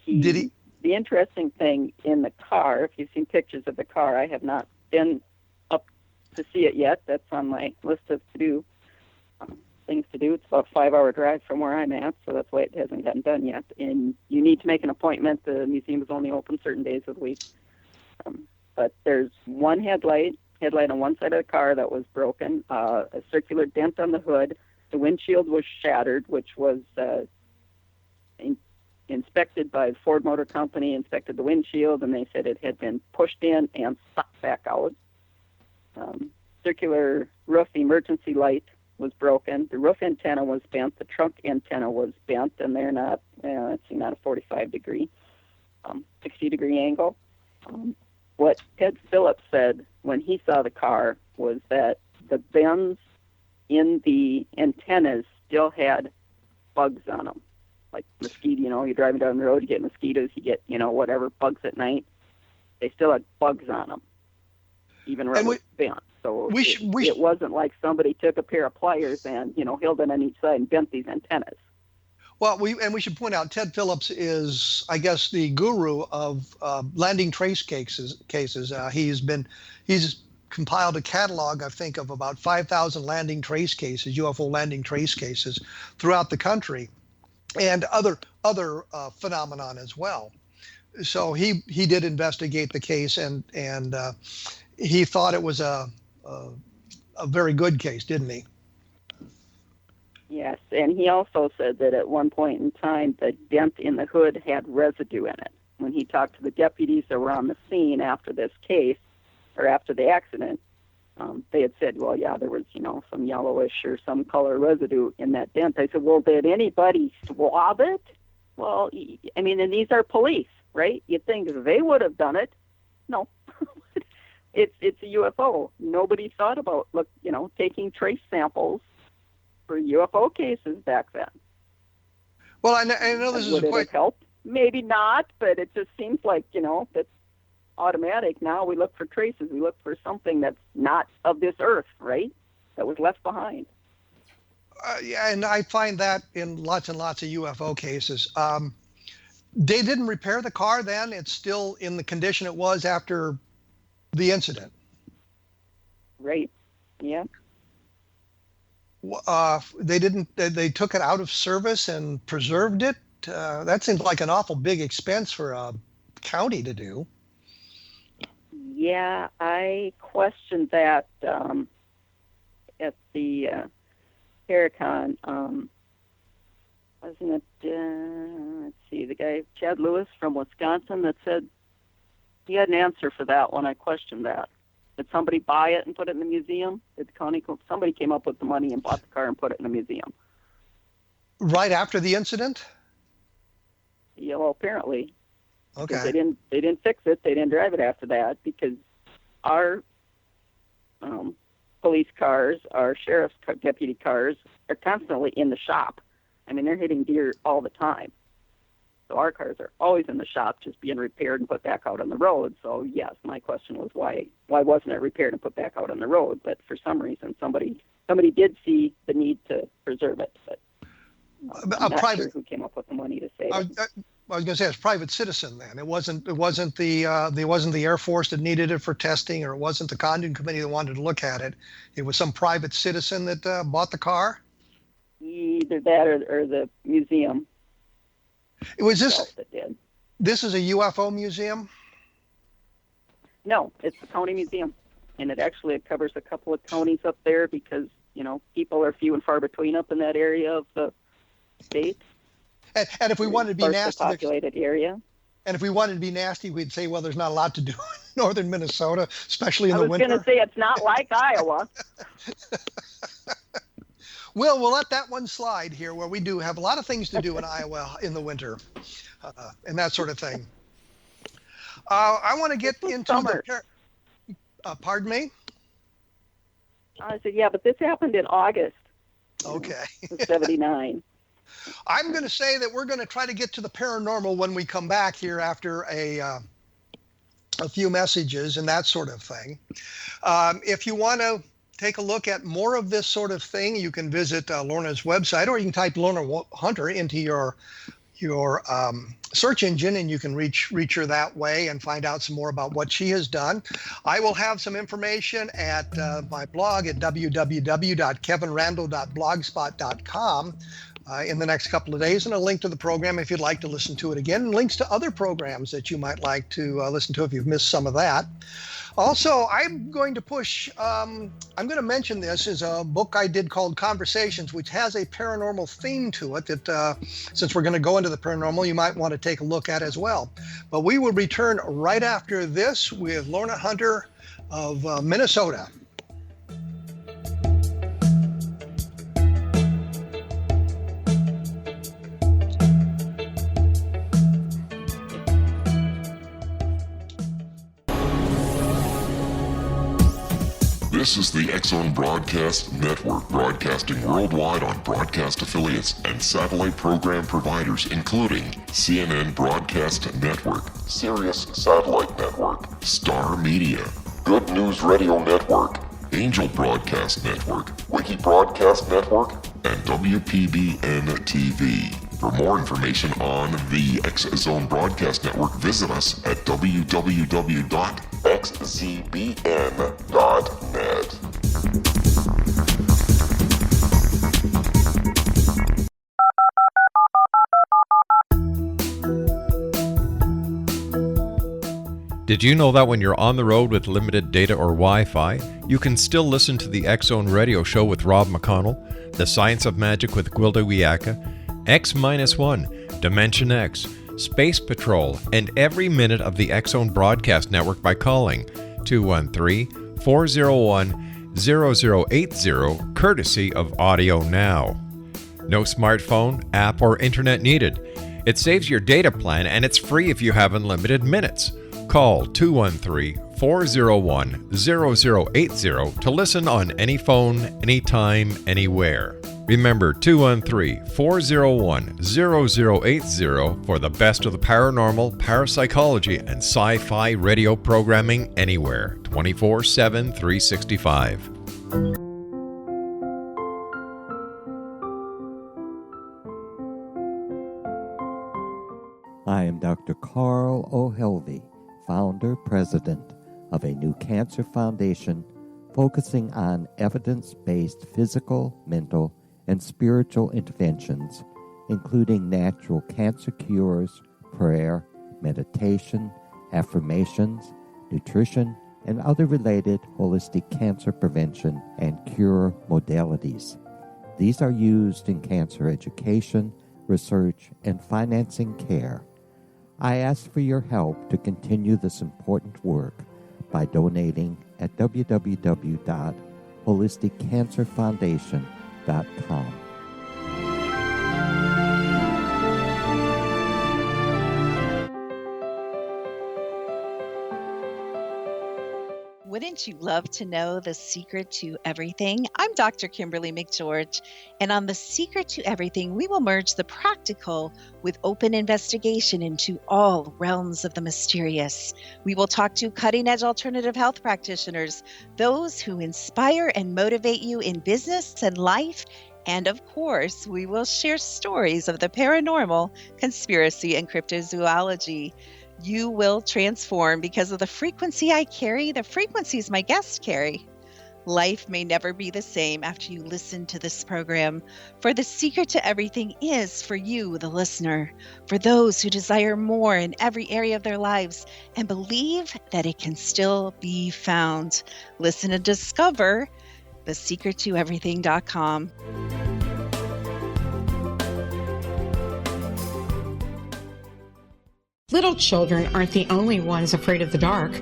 Did he? The interesting thing in the car, if you've seen pictures of the car, I have not been up to see it yet. That's on my list of things to do. It's about a 5-hour drive from where I'm at, so that's why it hasn't gotten done yet. And you need to make an appointment. The museum is only open certain days of the week. But there's one headlight on one side of the car that was broken, a circular dent on the hood. The windshield was shattered, which was inspected by the Ford Motor Company, inspected the windshield, and they said it had been pushed in and sucked back out. Circular roof emergency light was broken. The roof antenna was bent. The trunk antenna was bent, and they're not, not a 45-degree, 60-degree angle. What Ted Phillips said when he saw the car was that the bends in the antennas still had bugs on them. Like mosquito, you're driving down the road, you get mosquitoes, you get, whatever, bugs at night. They still had bugs on them, even when it was bent. So it wasn't like somebody took a pair of pliers and, held them on each side and bent these antennas. Well, we should point out Ted Phillips is, I guess, the guru of landing trace cases. He's compiled a catalog, I think, of about 5,000 landing trace cases, UFO landing trace cases throughout the country, and other phenomenon as well. So he did investigate the case, and he thought it was a very good case, didn't he? Yes, and he also said that at one point in time, the dent in the hood had residue in it. When he talked to the deputies that were on the scene after this case, or after the accident, they had said, well, yeah, there was, some yellowish or some color residue in that dent. I said, well, did anybody swab it? Well, I mean, and these are police, right? You'd think they would have done it. No. It's a UFO. Nobody thought about, taking trace samples for UFO cases back then. Well, I know this is would a it quite... have helped? Maybe not, but it just seems like, that's automatic. Now we look for traces. We look for something that's not of this earth, right? That was left behind. Yeah, and I find that in lots and lots of UFO cases. They didn't repair the car then? It's still in the condition it was after the incident? Right, yeah. They took it out of service and preserved it? That seems like an awful big expense for a county to do. Yeah, I questioned that at the Paracon. Wasn't it, let's see, the guy, Chad Lewis from Wisconsin, that said he had an answer for that when I questioned that. Did somebody buy it and put it in the museum? Did the county, somebody came up with the money and bought the car and put it in the museum. Right after the incident? Yeah, well, apparently. Okay. They didn't fix it. They didn't drive it after that because our police cars, our sheriff's deputy cars are constantly in the shop. I mean, they're hitting deer all the time. So our cars are always in the shop, just being repaired and put back out on the road. So yes, my question was why wasn't it repaired and put back out on the road? But for some reason, somebody did see the need to preserve it. But I'm not sure who came up with the money to save it. I was going to say it's private citizen then. It wasn't the Air Force that needed it for testing, or it wasn't the Condon Committee that wanted to look at it. It was some private citizen that bought the car. Either that or the museum. Was this? That did. This is a UFO museum? No, it's the county museum, and it covers a couple of counties up there because people are few and far between up in that area of the state. And if we wanted to be nasty, populated area. And if we wanted to be nasty, we'd say, well, there's not a lot to do in northern Minnesota, especially in the winter. I was going to say it's not like Iowa. We'll let that one slide here, where we do have a lot of things to do in Iowa in the winter, and that sort of thing. I want to get into pardon me? I said, yeah, but this happened in August. Okay. 79. I'm going to say that we're going to try to get to the paranormal when we come back here after a few messages and that sort of thing. If you want to take a look at more of this sort of thing, you can visit Lorna's website, or you can type Lorna Hunter into your search engine, and you can reach her that way and find out some more about what she has done. I will have some information at my blog at www.kevinrandle.blogspot.com in the next couple of days, and a link to the program if you'd like to listen to it again, and links to other programs that you might like to listen to if you've missed some of that. Also, I'm going to mention this as a book I did called Conversations, which has a paranormal theme to it that, since we're going to go into the paranormal, you might want to take a look at as well. But we will return right after this with Lorna Hunter of Minnesota. This is the X-Zone Broadcast Network, broadcasting worldwide on broadcast affiliates and satellite program providers, including CNN Broadcast Network, Sirius Satellite Network, Star Media, Good News Radio Network, Angel Broadcast Network, Wiki Broadcast Network, and WPBN TV. For more information on the X-Zone Broadcast Network, visit us at www.xzbn.net. Did you know that when you're on the road with limited data or Wi-Fi, you can still listen to the X-Zone Radio Show with Rob McConnell, The Science of Magic with Gwilda Wiyaka, X-1, Dimension X, Space Patrol, and every minute of the X-Zone Broadcast Network by calling 213 213-401-0080, courtesy of Audio Now. No smartphone, app, or internet needed. It saves your data plan and it's free if you have unlimited minutes. Call 213-401-0080 to listen on any phone, anytime, anywhere. Remember 213-401-0080 for the best of the paranormal, parapsychology, and sci-fi radio programming anywhere, 24/7, 365. I am Dr. Carl O'Helvey, founder, president of a new cancer foundation focusing on evidence-based physical, mental, and spiritual interventions, including natural cancer cures, prayer, meditation, affirmations, nutrition, and other related holistic cancer prevention and cure modalities. These are used in cancer education, research, and financing care. I ask for your help to continue this important work by donating at www.holisticcancerfoundation.com. Wouldn't you love to know the secret to everything? I'm Dr. Kimberly McGeorge, and on The Secret to Everything, we will merge the practical with open investigation into all realms of the mysterious. We will talk to cutting-edge alternative health practitioners, those who inspire and motivate you in business and life, and of course, we will share stories of the paranormal, conspiracy, and cryptozoology. You will transform because of the frequency I carry, the frequencies my guests carry. Life may never be the same after you listen to this program, for the secret to everything is for you, the listener, for those who desire more in every area of their lives and believe that it can still be found. Listen and discover thesecrettoeverything.com. Little children aren't the only ones afraid of the dark.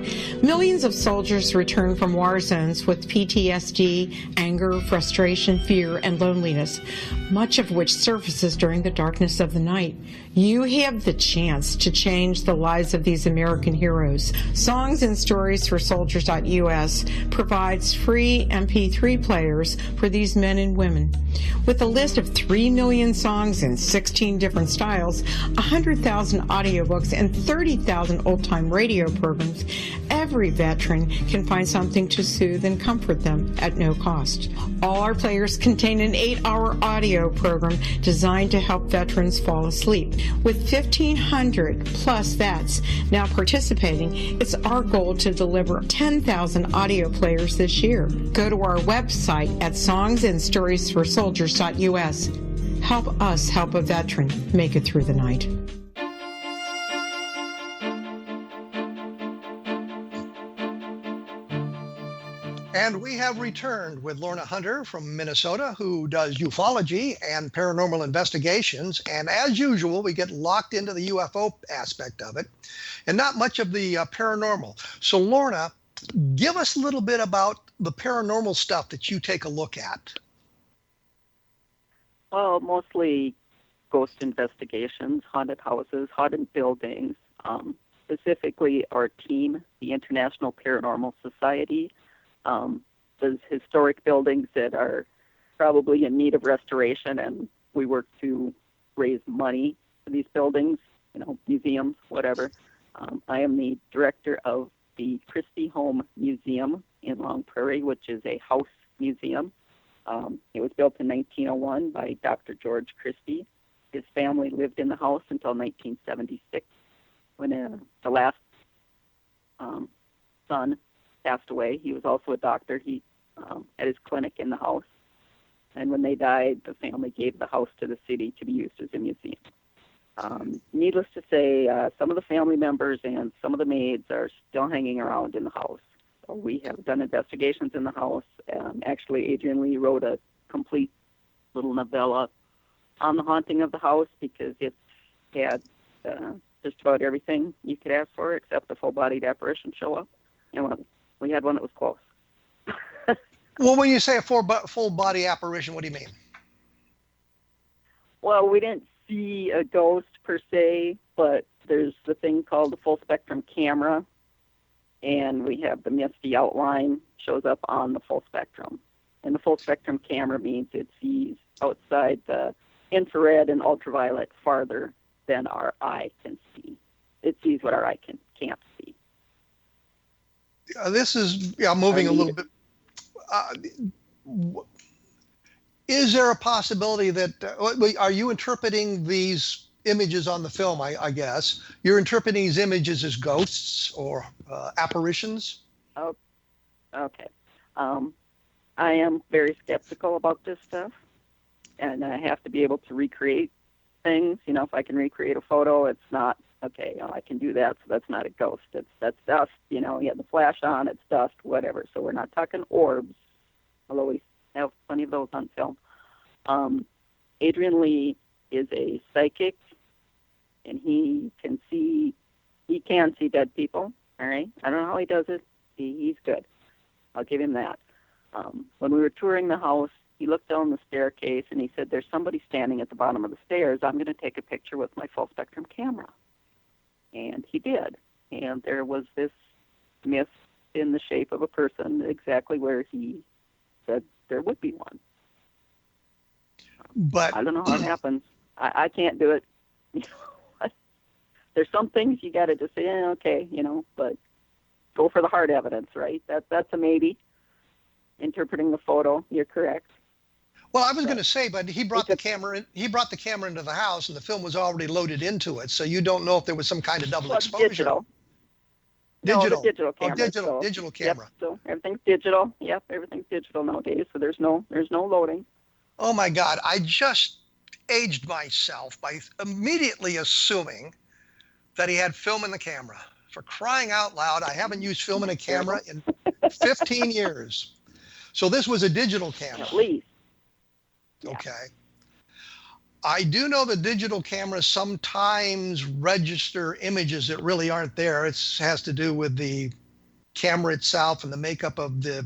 Millions of soldiers return from war zones with PTSD, anger, frustration, fear, and loneliness, much of which surfaces during the darkness of the night. You have the chance to change the lives of these American heroes. Songs and Stories for Soldiers.us provides free MP3 players for these men and women. With a list of 3 million songs in 16 different styles, 100,000 audiobooks, and 30,000 old-time radio programs, every veteran can find something to soothe and comfort them at no cost. All our players contain an 8-hour audio program designed to help veterans fall asleep. With 1,500 plus vets now participating, it's our goal to deliver 10,000 audio players this year. Go to our website at songsandstoriesforsoldiers.us. Help us help a veteran make it through the night. And we have returned with Lorna Hunter from Minnesota, who does ufology and paranormal investigations. And as usual, we get locked into the UFO aspect of it and not much of the paranormal. So Lorna, give us a little bit about the paranormal stuff that you take a look at. Well, mostly ghost investigations, haunted houses, haunted buildings. Specifically, our team, the International Paranormal Society, does historic buildings that are probably in need of restoration, and we work to raise money for these buildings, museums, whatever. I am the director of the Christie Home Museum in Long Prairie, which is a house museum. It was built in 1901 by Dr. George Christie. His family lived in the house until 1976, when the last son passed away. He was also a doctor. He had his clinic in the house. And when they died, the family gave the house to the city to be used as a museum. Needless to say, some of the family members and some of the maids are still hanging around in the house. So we have done investigations in the house. Actually, Adrian Lee wrote a complete little novella on the haunting of the house because it had just about everything you could ask for except a full-bodied apparition show up. And we had one that was close. Well, when you say a full body apparition, what do you mean? Well, we didn't see a ghost per se, but there's the thing called the full spectrum camera, and we have the misty outline shows up on the full spectrum. And the full spectrum camera means it sees outside the infrared and ultraviolet farther than our eye can see. It sees what our eye can't see. This is moving a little bit. Is there a possibility that are you interpreting these images on the film? I guess you're interpreting these images as ghosts or apparitions. Oh, okay. I am very skeptical about this stuff, and I have to be able to recreate things. You know, if I can recreate a photo, it's not okay. You know, I can do that, so that's not a ghost. That's dust. You know, you have the flash on, it's dust, whatever. So we're not talking orbs, although we have plenty of those on film. Adrian Lee is a psychic, and he can see dead people. All right, I don't know how he does it. He's good. I'll give him that. When we were touring the house, he looked down the staircase and he said, "There's somebody standing at the bottom of the stairs. I'm going to take a picture with my full spectrum camera." And he did. And there was this mist in the shape of a person exactly where he said there would be one. But I don't know how it happens. I can't do it. There's some things you got to just say, okay, you know, but go for the hard evidence, right? That's a maybe. Interpreting the photo, you're correct. Well, I was going to say, but he brought the camera in. He brought the camera into the house, and the film was already loaded into it, so you don't know if there was some kind of double exposure. Digital. No, the digital camera. Digital camera. Yep, so everything's digital. Yep, everything's digital nowadays. So there's no loading. Oh my God! I just aged myself by immediately assuming that he had film in the camera. For crying out loud, I haven't used film in a camera in 15 years. So this was a digital camera. At least. Yeah. Okay. I do know that digital cameras sometimes register images that really aren't there. It has to do with the camera itself and the makeup of the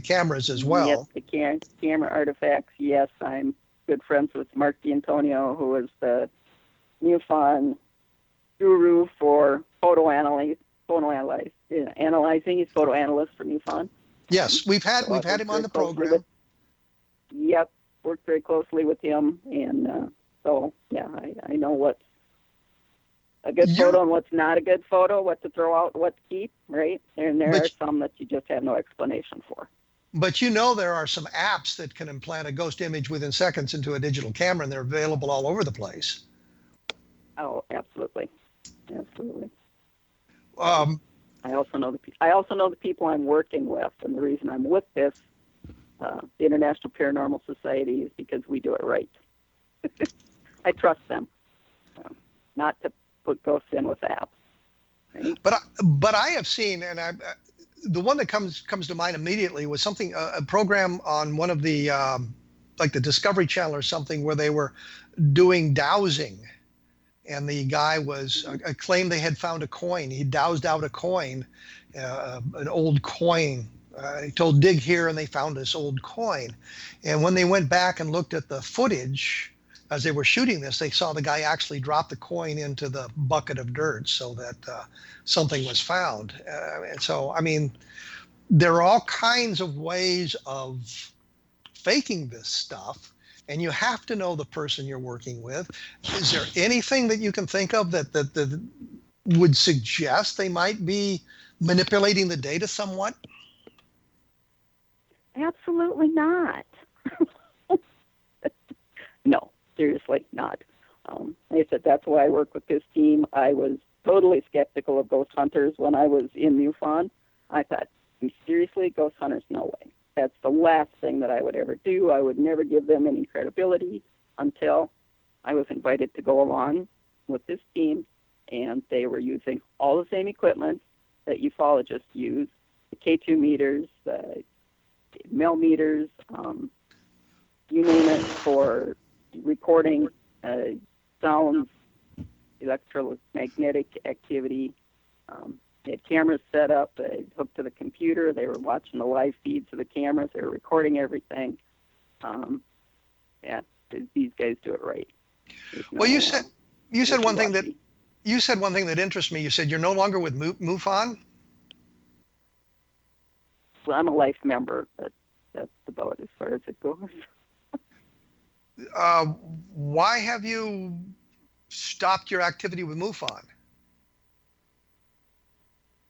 cameras as well. Yes, the camera artifacts. Yes, I'm good friends with Mark D'Antonio, who is the MUFON guru for analyzing. He's photo analyst for MUFON. Yes, we've had him on the program. Yep, worked very closely with him, and so yeah, I know what's a good photo and what's not a good photo, what to throw out, what to keep, right? And there are some that you just have no explanation for. But you know there are some apps that can implant a ghost image within seconds into a digital camera, and they're available all over the place. Oh, absolutely, absolutely. I also know the people I'm working with, and the reason I'm with this, the International Paranormal Society, is because we do it right. I trust them, not to put ghosts in with apps. Right? But I have seen, and the one that comes to mind immediately was something, a program on one of the like the Discovery Channel or something, where they were doing dowsing. And the guy claimed they had found a coin. He dowsed out a coin, an old coin. He told, dig here, and they found this old coin. And when they went back and looked at the footage as they were shooting this, they saw the guy actually drop the coin into the bucket of dirt so that something was found. And so, I mean, there are all kinds of ways of faking this stuff. And you have to know the person you're working with. Is there anything that you can think of that would suggest they might be manipulating the data somewhat? Absolutely not. No, seriously not. Like I said, that's why I work with this team. I was totally skeptical of ghost hunters when I was in MUFON. I thought, seriously, ghost hunters? No way. That's the last thing that I would ever do. I would never give them any credibility until I was invited to go along with this team, and they were using all the same equipment that ufologists use, the K2 meters, the mel meters, you name it, for recording sounds, electromagnetic activity, They had cameras set up, they hooked to the computer, they were watching the live feeds of the cameras, they were recording everything. Yeah, these guys do it right. Well, you said one thing that interests me. You said you're no longer with MUFON. Well, I'm a life member, but that's about as far as it goes. Why have you stopped your activity with MUFON?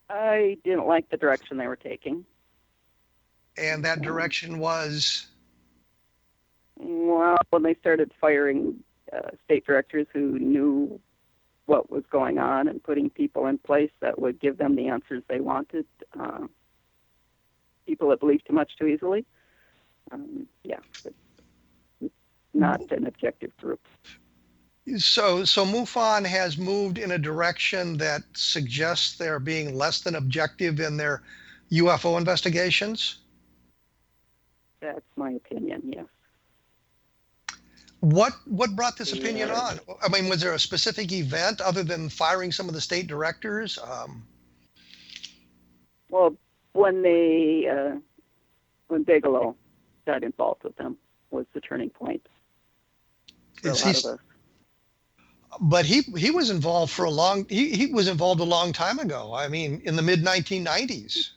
I didn't like the direction they were taking. And that direction was? Well, when they started firing state directors who knew what was going on and putting people in place that would give them the answers they wanted, people that believe too much too easily. Yeah, it's not an objective group. So MUFON has moved in a direction that suggests they're being less than objective in their UFO investigations? That's my opinion, yes. What brought this opinion on? I mean, was there a specific event other than firing some of the state directors? Well, when Bigelow got involved with them was the turning point. But he was involved for he was involved a long time ago. I mean, in the mid 1990s.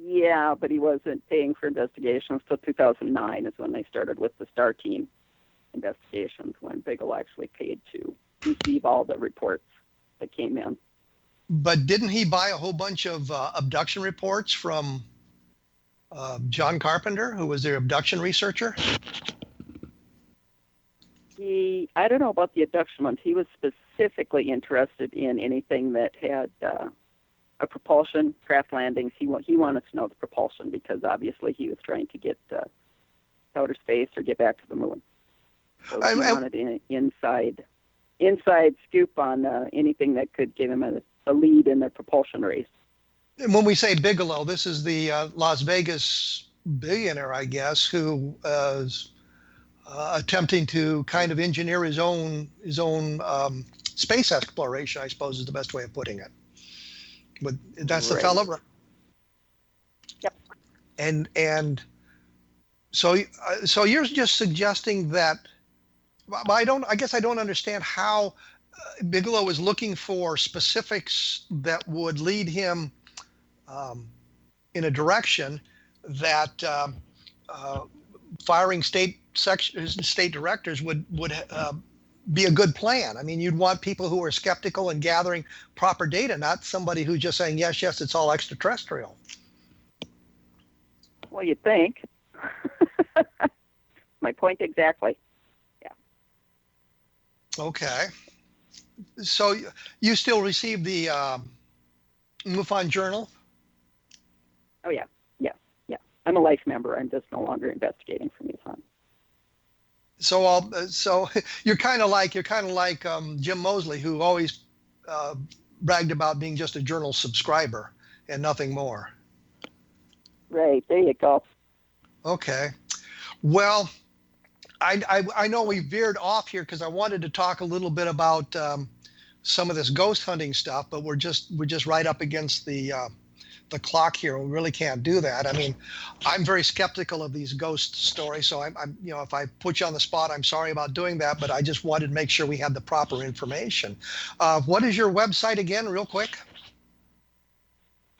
Yeah, but he wasn't paying for investigations till 2009 is when they started with the STAR team investigations, when Bigelow actually paid to receive all the reports that came in. But didn't he buy a whole bunch of abduction reports from John Carpenter, who was their abduction researcher? I don't know about the abduction ones. He was specifically interested in anything that had a propulsion, craft landings. He wanted to know the propulsion because obviously he was trying to get outer space or get back to the moon. So he wanted an inside scoop on anything that could give him a lead in the propulsion race. And when we say Bigelow, this is the Las Vegas billionaire, I guess, who is attempting to kind of engineer his own space exploration, I suppose is the best way of putting it. But that's the fellow. Yep. And so you're just suggesting that. I guess I don't understand how Bigelow is looking for specifics that would lead him in a direction that firing state directors would be a good plan. I mean, you'd want people who are skeptical and gathering proper data, not somebody who's just saying, yes, it's all extraterrestrial. Well, you'd think. My point exactly. Yeah. Okay. So you still receive the MUFON journal? Oh, yeah. I'm a life member. I'm just no longer investigating for MUFON. So you're kind of like Jim Mosley, who always bragged about being just a journal subscriber and nothing more. Right. There you go. Okay. Well, I know we veered off here because I wanted to talk a little bit about some of this ghost hunting stuff, but we're just right up against the clock here. We really can't do that. I mean, I'm very skeptical of these ghost stories, so I'm if I put you on the spot, I'm sorry about doing that, but I just wanted to make sure we had the proper information. What is your website again, real quick?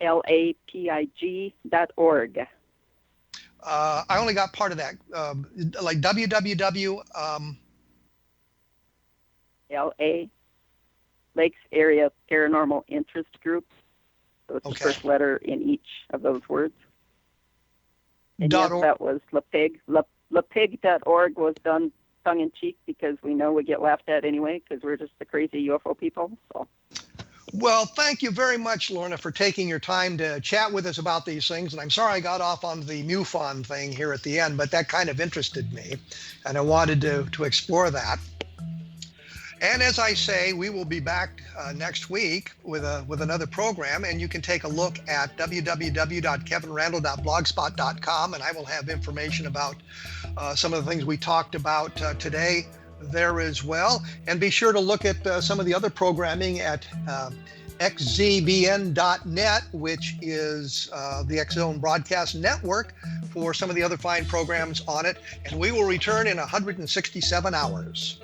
lapig.org. I only got part of that. Like www. LA, Lakes Area Paranormal Interest Group. So it's the first letter in each of those words. And yes, that was LaPig. LaPig.org was done tongue-in-cheek because we know we get laughed at anyway because we're just the crazy UFO people. So. Well, thank you very much, Lorna, for taking your time to chat with us about these things. And I'm sorry I got off on the MUFON thing here at the end, but that kind of interested me, and I wanted to explore that. And as I say, we will be back next week with another program, and you can take a look at www.kevinrandle.blogspot.com, and I will have information about some of the things we talked about today there as well. And be sure to look at some of the other programming at xzbn.net, which is the X Zone Broadcast Network, for some of the other fine programs on it. And we will return in 167 hours.